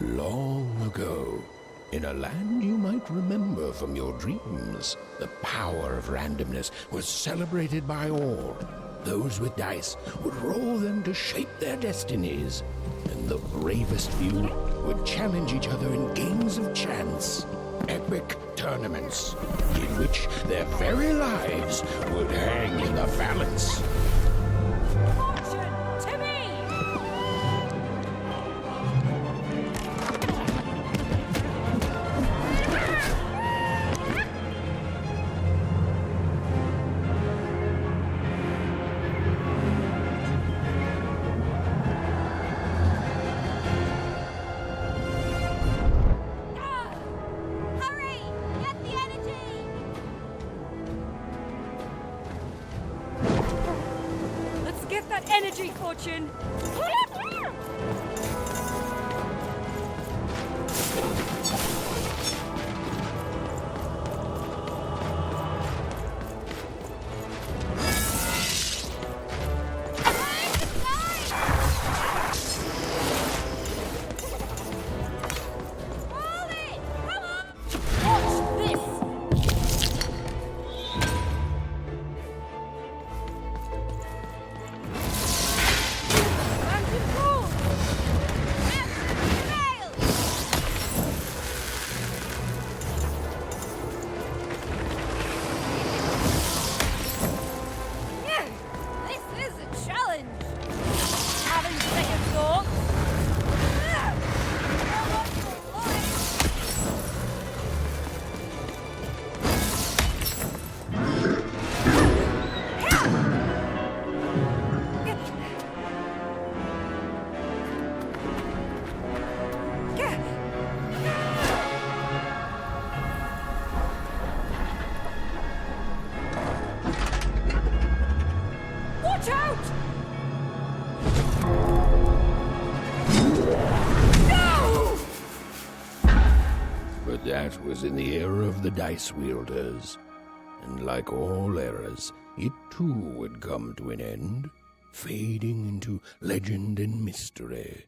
Long ago, in a land you might remember from your dreams, the power of randomness was celebrated by all. Those with dice would roll them to shape their destinies, and the bravest few would challenge each other in games of chance, epic tournaments, in which their very lives would hang in the balance. Energy, Fortune! That was in the era of the dice wielders, and like all eras, it too would come to an end, fading into legend and mystery.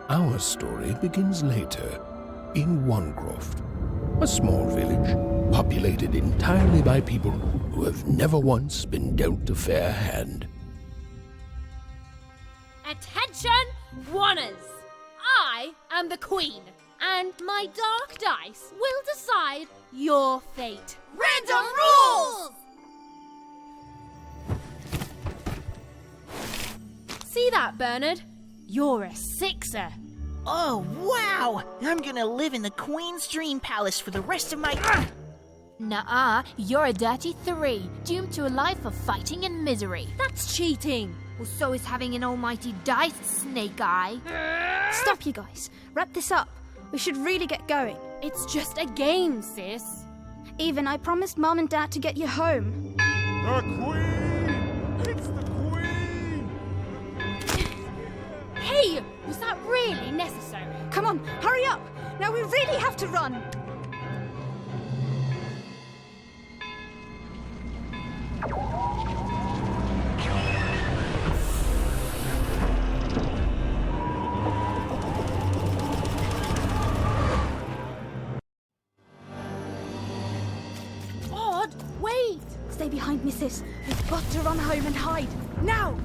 Our story begins later, in Wanecroft, a small village populated entirely by people who have never once been dealt a fair hand. Attention, Wanners! I am the Queen, and my dark dice will decide your fate. Random rules! See that, Bernard? You're a sixer. Oh, wow! I'm gonna live in the Queen's Dream Palace for the rest of my... Nuh-uh, you're a dirty 3, doomed to a life of fighting and misery. That's cheating. Well, so is having an almighty dice, Snake Eye. Stop, you guys. Wrap this up. We should really get going. It's just a game, sis. Even, I promised Mom and Dad to get you home. The Queen! It's the Queen! Hey, was that really necessary? Come on, hurry up! Now we really have to run! Odd, wait! Stay behind me, sis. We've got to run home and hide. Now!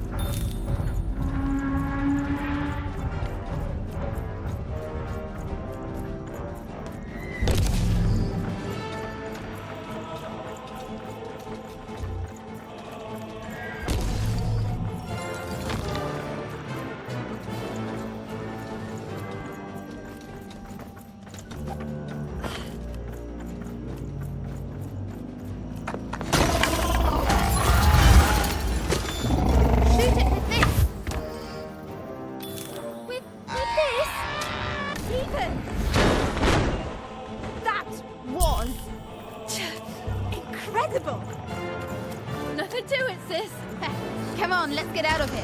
Nothing to it, sis. Come on, let's get out of here.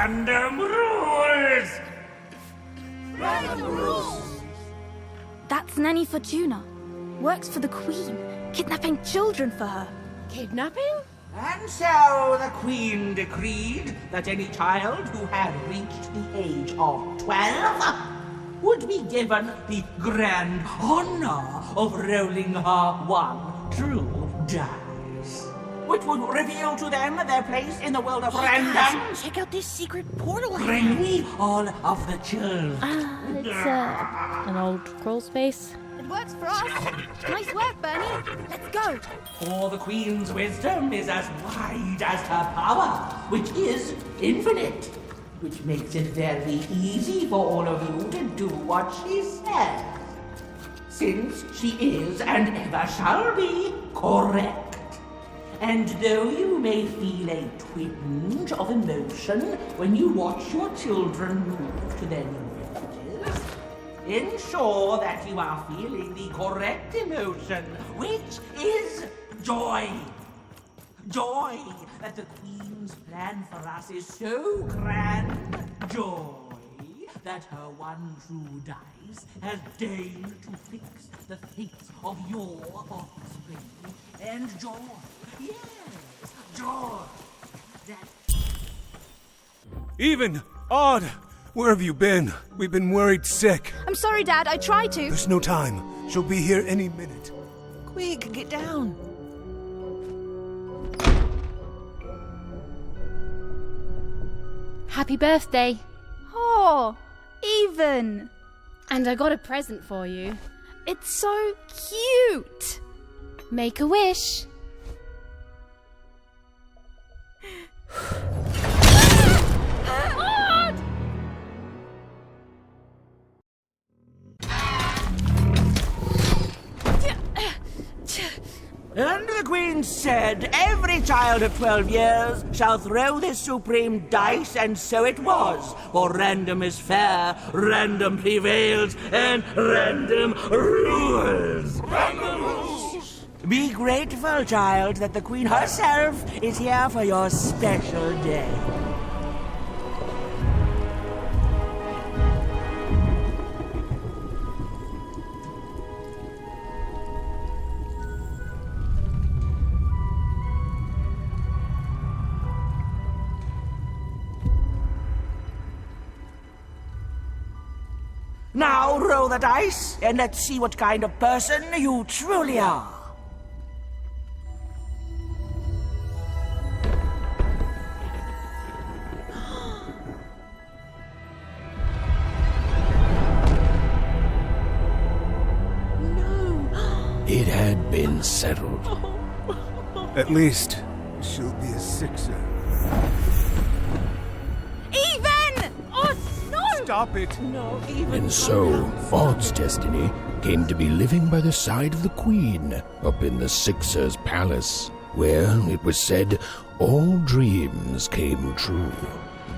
Random rules! That's Nanny Fortuna. Works for the Queen, kidnapping children for her. Kidnapping? And so the Queen decreed that any child who had reached the age of 12 would be given the grand honor of rolling her one true dice, which would reveal to them their place in the world of random. Check out this secret portal. Bring me all of the children. It's an old crawl space. It works for us. Nice work, Bernie. Let's go. For the Queen's wisdom is as wide as her power, which is infinite, which makes it very easy for all of you to do what she says, since she is and ever shall be correct. And though you may feel a twinge of emotion when you watch your children move to their new villages, ensure that you are feeling the correct emotion, which is joy. Joy that the Queen's plan for us is so grand. Joy that her one true dice has deigned to fix the fates of your offspring. And joy, yes, joy that... Even! Odd! Where have you been? We've been worried sick. I'm sorry, Dad. I tried to. There's no time. She'll be here any minute. Quick, get down. Happy birthday. Oh, Even. And I got a present for you. It's so cute. Make a wish. And the Queen said, every child of 12 years shall throw this supreme dice, and so it was. For random is fair, random prevails, and random rules. Random rules! Be grateful, child, that the Queen herself is here for your special day. Now roll the dice, and let's see what kind of person you truly are. It had been settled. At least, she'll be a sixer. Even! Oh, no! Stop it! And so, Odd's destiny came to be living by the side of the Queen up in the Sixer's palace, where, it was said, all dreams came true.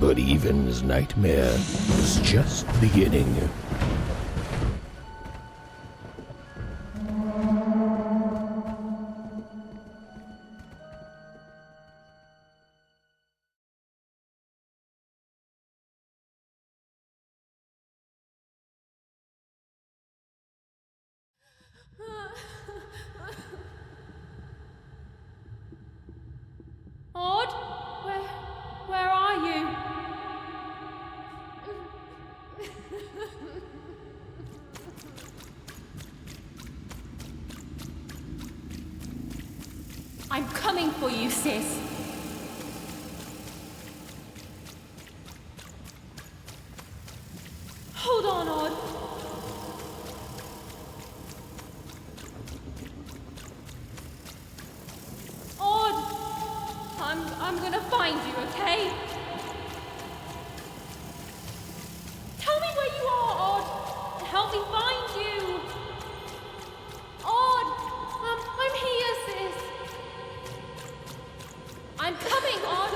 But Even's nightmare was just beginning. Odd? Where are you? I'm coming for you, sis. Hold on, Odd. Odd! I'm gonna find you, okay? Tell me where you are, Odd! Help me find you! Odd! I'm here, sis! I'm coming, Odd!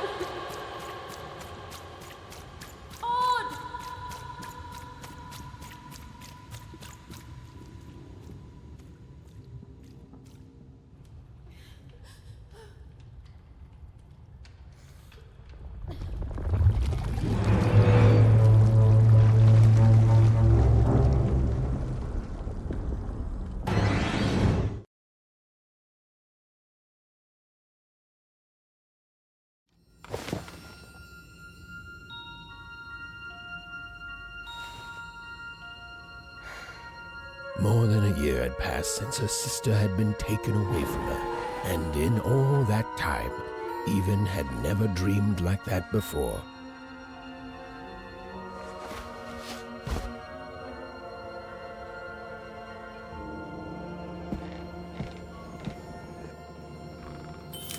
Odd! More than a year had passed since her sister had been taken away from her, and in all that time, Even had never dreamed like that before.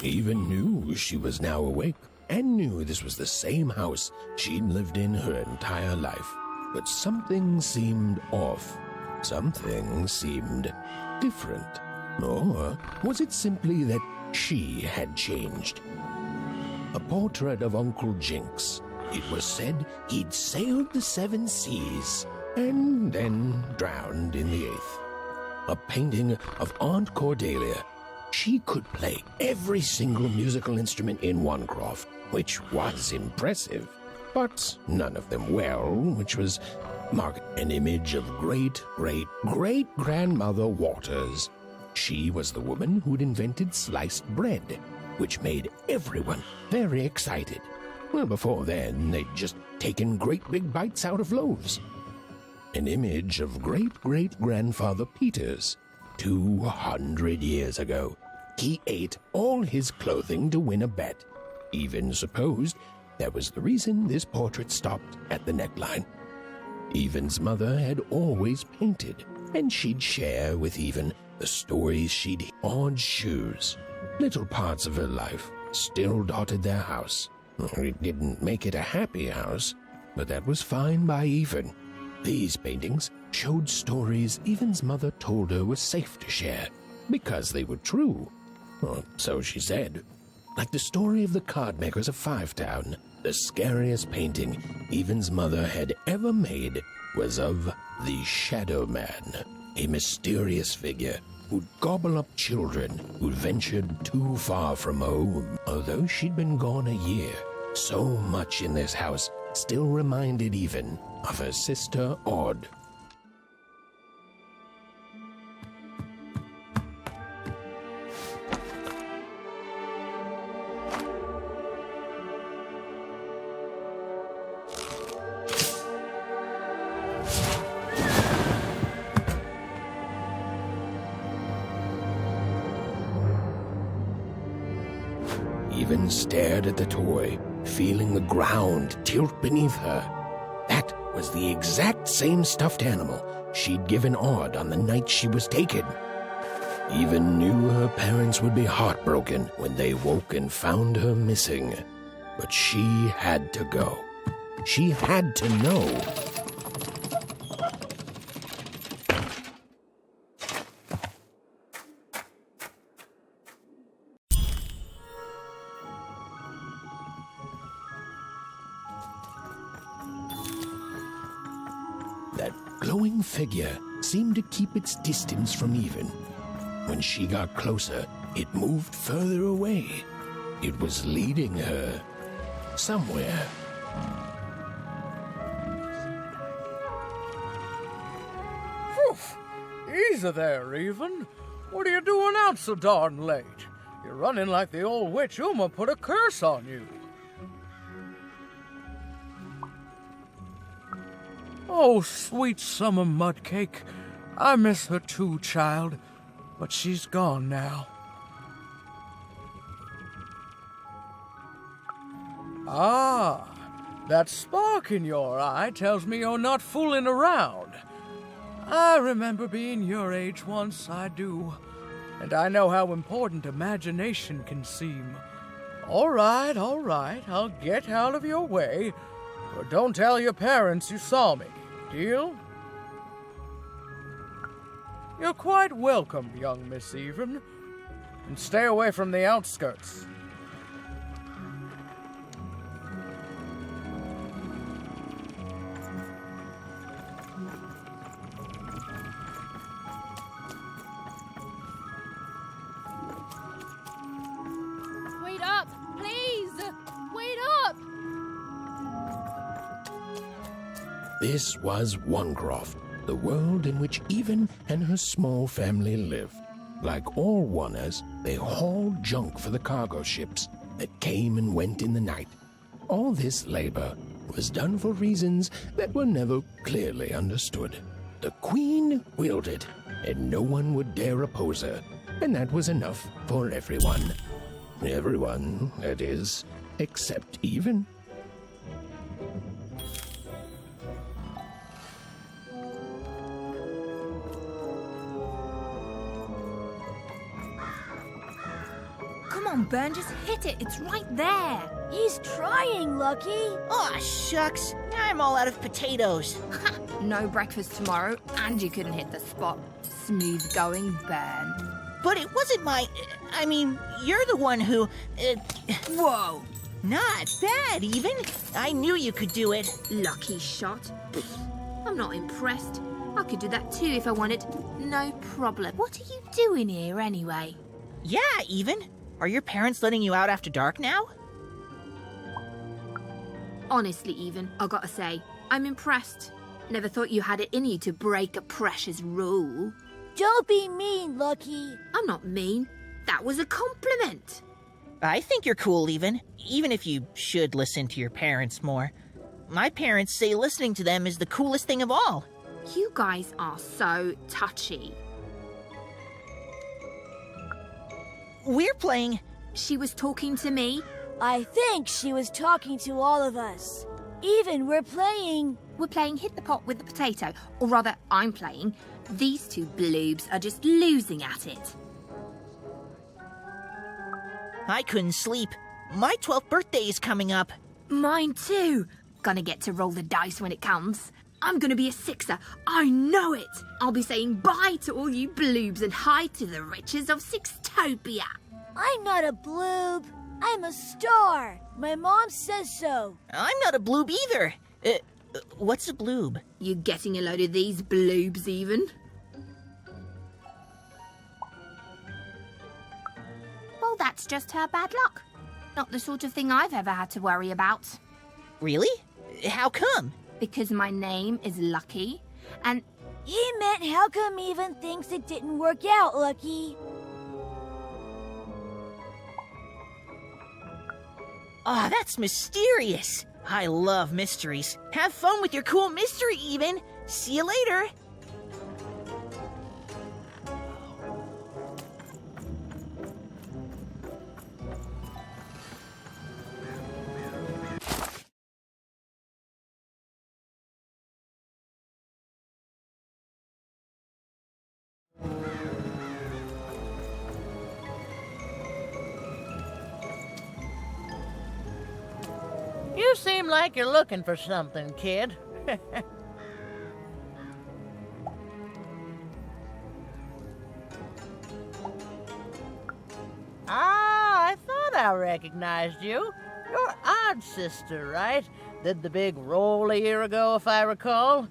Even knew she was now awake, and knew this was the same house she'd lived in her entire life. But something seemed off. Something seemed different. Or was it simply that she had changed? A portrait of Uncle Jinx. It was said he'd sailed the 7 seas and then drowned in the 8th. A painting of Aunt Cordelia. She could play every single musical instrument in Wanecroft, which was impressive, but none of them well, which was marked an image of great-great-great-grandmother Waters. She was the woman who'd invented sliced bread, which made everyone very excited. Well, before then, they'd just taken great big bites out of loaves. An image of great-great-grandfather Peters. 200 years ago, he ate all his clothing to win a bet. Even supposed that was the reason this portrait stopped at the neckline. Even's mother had always painted, and she'd share with Even the stories she'd odd shoes. Little parts of her life still dotted their house. It didn't make it a happy house, but that was fine by Even. These paintings showed stories Even's mother told her were safe to share, because they were true. Or so she said. Like the story of the card makers of Fivetown, the scariest painting Even's mother had ever made was of the Shadow Man, a mysterious figure who'd gobble up children who'd ventured too far from home. Although she'd been gone a year, so much in this house still reminded Even of her sister Odd. Even stared at the toy, feeling the ground tilt beneath her. That was the exact same stuffed animal she'd given Odd on the night she was taken. Even knew her parents would be heartbroken when they woke and found her missing. But she had to go. She had to know. That glowing figure seemed to keep its distance from Even. When she got closer, it moved further away. It was leading her somewhere. Easy there, Even. What are you doing out so darn late? You're running like the old witch Uma put a curse on you. Oh, sweet summer mudcake. I miss her too, child, but she's gone now. Ah, that spark in your eye tells me you're not fooling around. I remember being your age once, I do, and I know how important imagination can seem. All right, I'll get out of your way, but don't tell your parents you saw me. Deal? You're quite welcome, young Miss Even. And stay away from the outskirts. Wait up, please! Wait up! This was Wanecroft, the world in which Even and her small family lived. Like all Wanners, they hauled junk for the cargo ships that came and went in the night. All this labor was done for reasons that were never clearly understood. The Queen willed it, and no one would dare oppose her. And that was enough for everyone. Everyone, that is, except Even. Come on, Ben, just hit it. It's right there. He's trying, Lucky. Aw, shucks. I'm all out of potatoes. No breakfast tomorrow, and you couldn't hit the spot. Smooth going, Ben. But it wasn't my... I mean, you're the one who... Whoa. Not bad, Even. I knew you could do it. Lucky shot. I'm not impressed. I could do that too if I wanted. No problem. What are you doing here anyway? Yeah, Even. Are your parents letting you out after dark now? Honestly, Even, I gotta say, I'm impressed. Never thought you had it in you to break a precious rule. Don't be mean, Lucky. I'm not mean. That was a compliment. I think you're cool, even if you should listen to your parents more. My parents say listening to them is the coolest thing of all. You guys are so touchy. We're playing... She was talking to me. I think she was talking to all of us. Even, we're playing Hit the Pot with the Potato. Or rather, I'm playing. These two bloobs are just losing at it. I couldn't sleep. My 12th birthday is coming up. Mine too. Gonna get to roll the dice when it comes. I'm gonna be a sixer. I know it. I'll be saying bye to all you bloobs and hi to the riches of Sixtopia. I'm not a bloob. I'm a star. My mom says so. I'm not a bloob either. What's a bloob? You getting a load of these bloobs, Even? Well, that's just her bad luck. Not the sort of thing I've ever had to worry about. Really? How come? Because my name is Lucky, and... He meant how come Even thinks it didn't work out, Lucky? Oh, that's mysterious. I love mysteries. Have fun with your cool mystery, Even. See you later. You seem like you're looking for something, kid. I thought I recognized you. You're Odd's sister, right? Did the big roll a year ago, if I recall.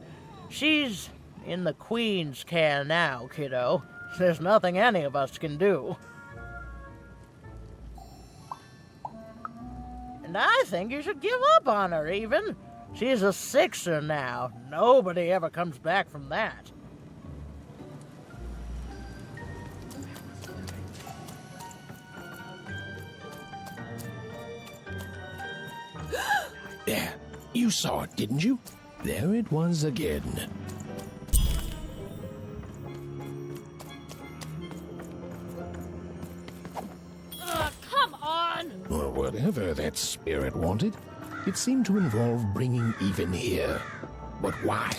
She's in the Queen's care now, kiddo. There's nothing any of us can do. And I think you should give up on her, Even. She's a sixer now. Nobody ever comes back from that. There, you saw it, didn't you? There it was again. Come on! Or whatever that spirit wanted. It seemed to involve bringing Even here. But why?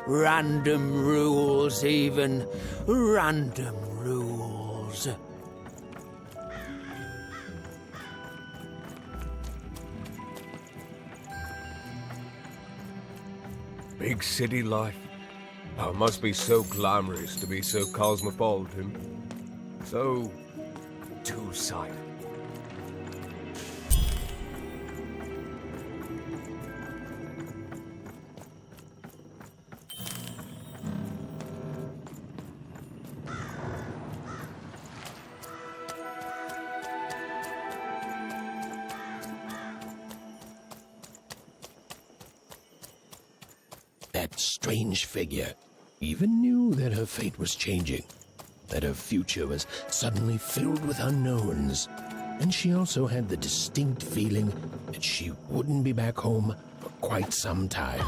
Random rules, Even. Random rules. Big city life. Oh, it must be so glamorous to be so cosmopolitan. So two-sided. that strange figure, even knew that her fate was changing, that her future was suddenly filled with unknowns, and she also had the distinct feeling that she wouldn't be back home for quite some time.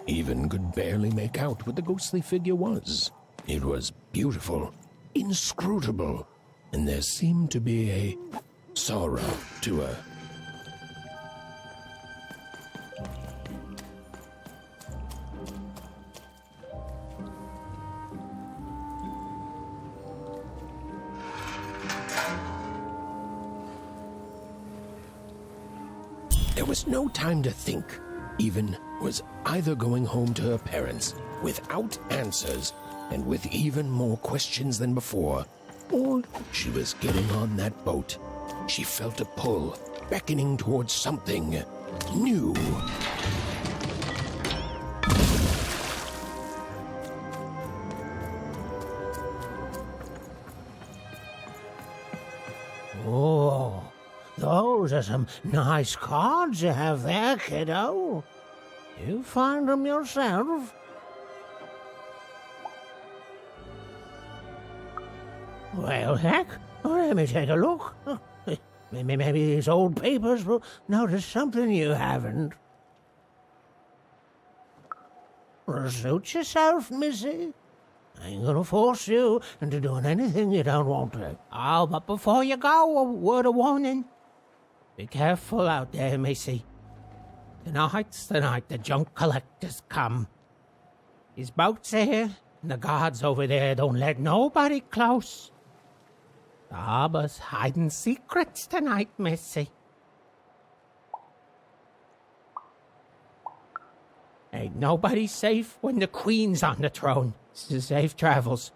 Even could barely make out what the ghostly figure was. It was beautiful, inscrutable, and there seemed to be a sorrow to her. There was no time to think. Even was either going home to her parents without answers and with even more questions than before, or she was getting on that boat. She felt a pull, beckoning towards something new. Oh, those are some nice cards you have there, kiddo. You find them yourself? Well, heck, let me take a look. Maybe these old papers will notice something you haven't. Suit yourself, missy. I ain't gonna force you into doing anything you don't want to. Oh, but before you go, a word of warning. Be careful out there, missy. Tonight's the night the junk collectors come. His boat's here, and the guards over there don't let nobody close. The harbor's hiding secrets tonight, missy. Ain't nobody safe when the Queen's on the throne. Safe travels.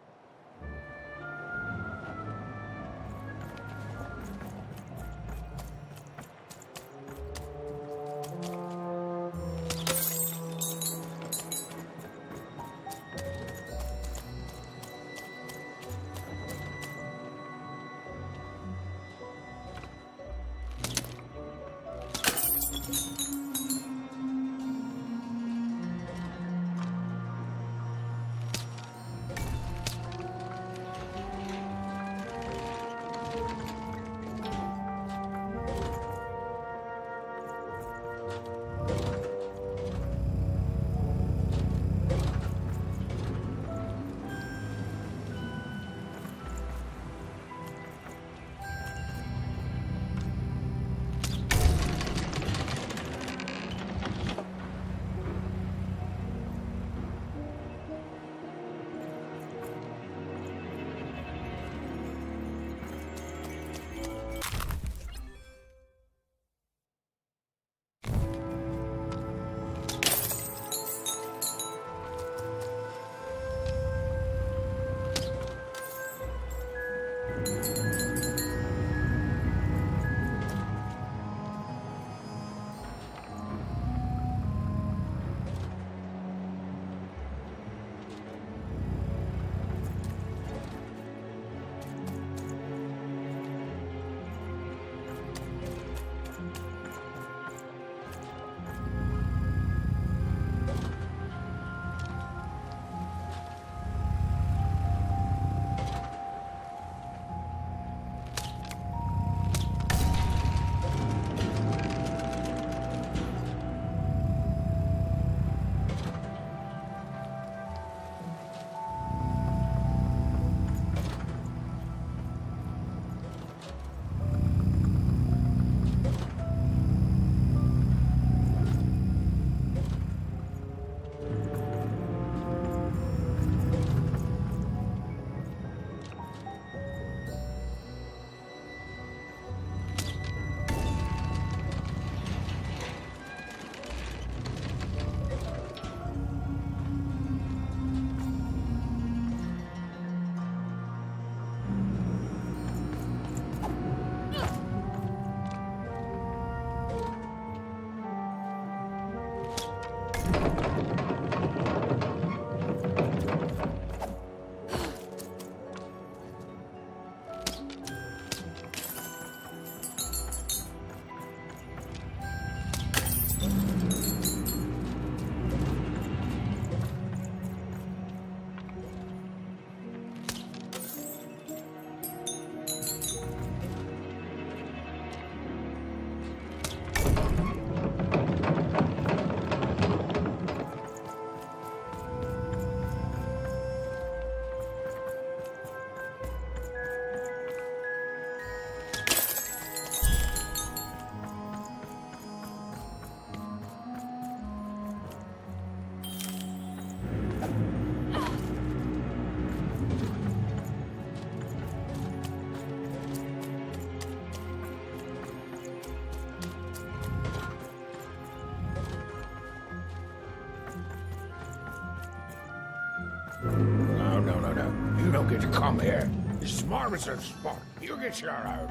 No. You don't get to come here. This is Marmoset's spot. You get your out.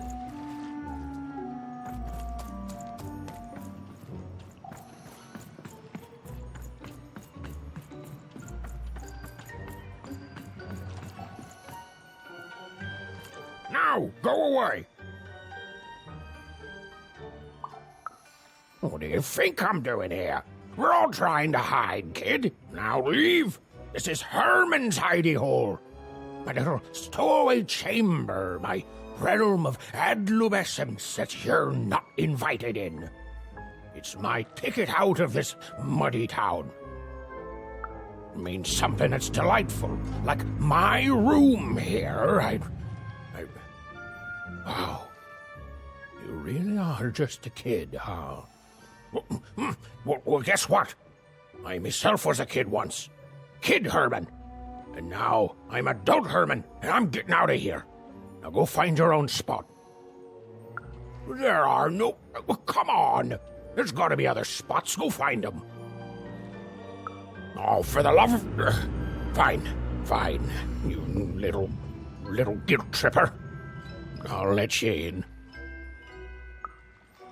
Now, go away. What do you think I'm doing here? We're all trying to hide, kid. Now leave. This is Herman's hidey hole. My little stowaway chamber, my realm of adolescence that you're not invited in. It's my ticket out of this muddy town. It means something that's delightful, like my room here. Wow. You really are just a kid, huh? Well, guess what? I myself was a kid once. Kid Herman. And now I'm adult Herman, and I'm getting out of here. Now go find your own spot. There are no... Come on. There's got to be other spots. Go find them. Oh, for the love of... Fine. You little guilt tripper. I'll let you in.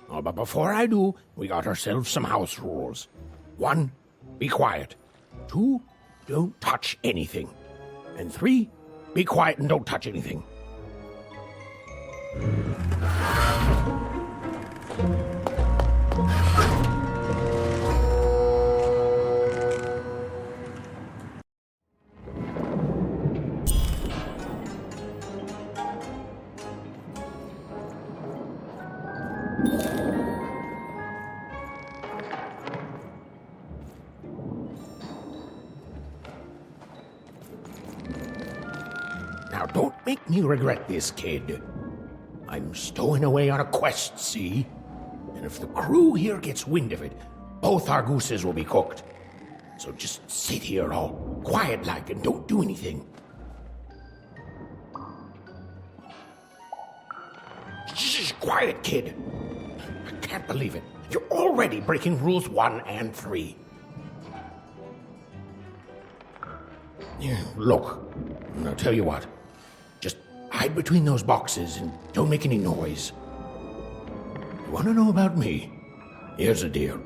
Oh, but before I do, we got ourselves some house rules. 1, be quiet. 2, don't touch anything. And 3, be quiet and don't touch anything. Now, don't make me regret this, kid. I'm stowing away on a quest, see? And if the crew here gets wind of it, both our gooses will be cooked. So just sit here all quiet-like and don't do anything. Shh, quiet, kid. I can't believe it. You're already breaking rules 1 and 3. Yeah, look, I'll tell you what. Just hide between those boxes and don't make any noise. You want to know about me? Here's the deal.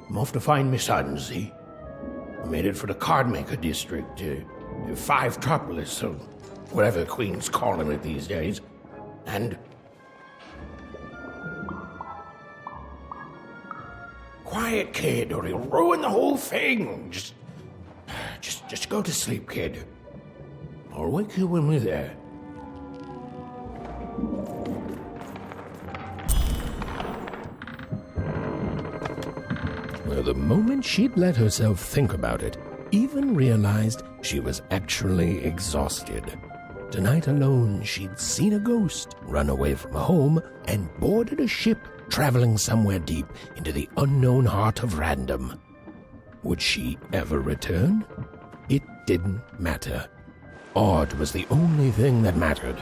I'm off to find my son, see? I'm headed for the Cardmaker district, 5-tropolis, or whatever the Queen's calling it these days. And... Quiet, kid, or he'll ruin the whole thing. Just go to sleep, kid. I'll wake you when we're there. Well, the moment she'd let herself think about it, even realized she was actually exhausted. Tonight alone, she'd seen a ghost, run away from home, and boarded a ship traveling somewhere deep into the unknown heart of random. Would she ever return? It didn't matter. Odd was the only thing that mattered.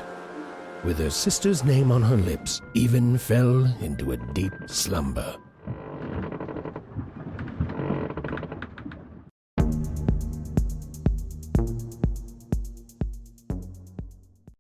With her sister's name on her lips, Even fell into a deep slumber.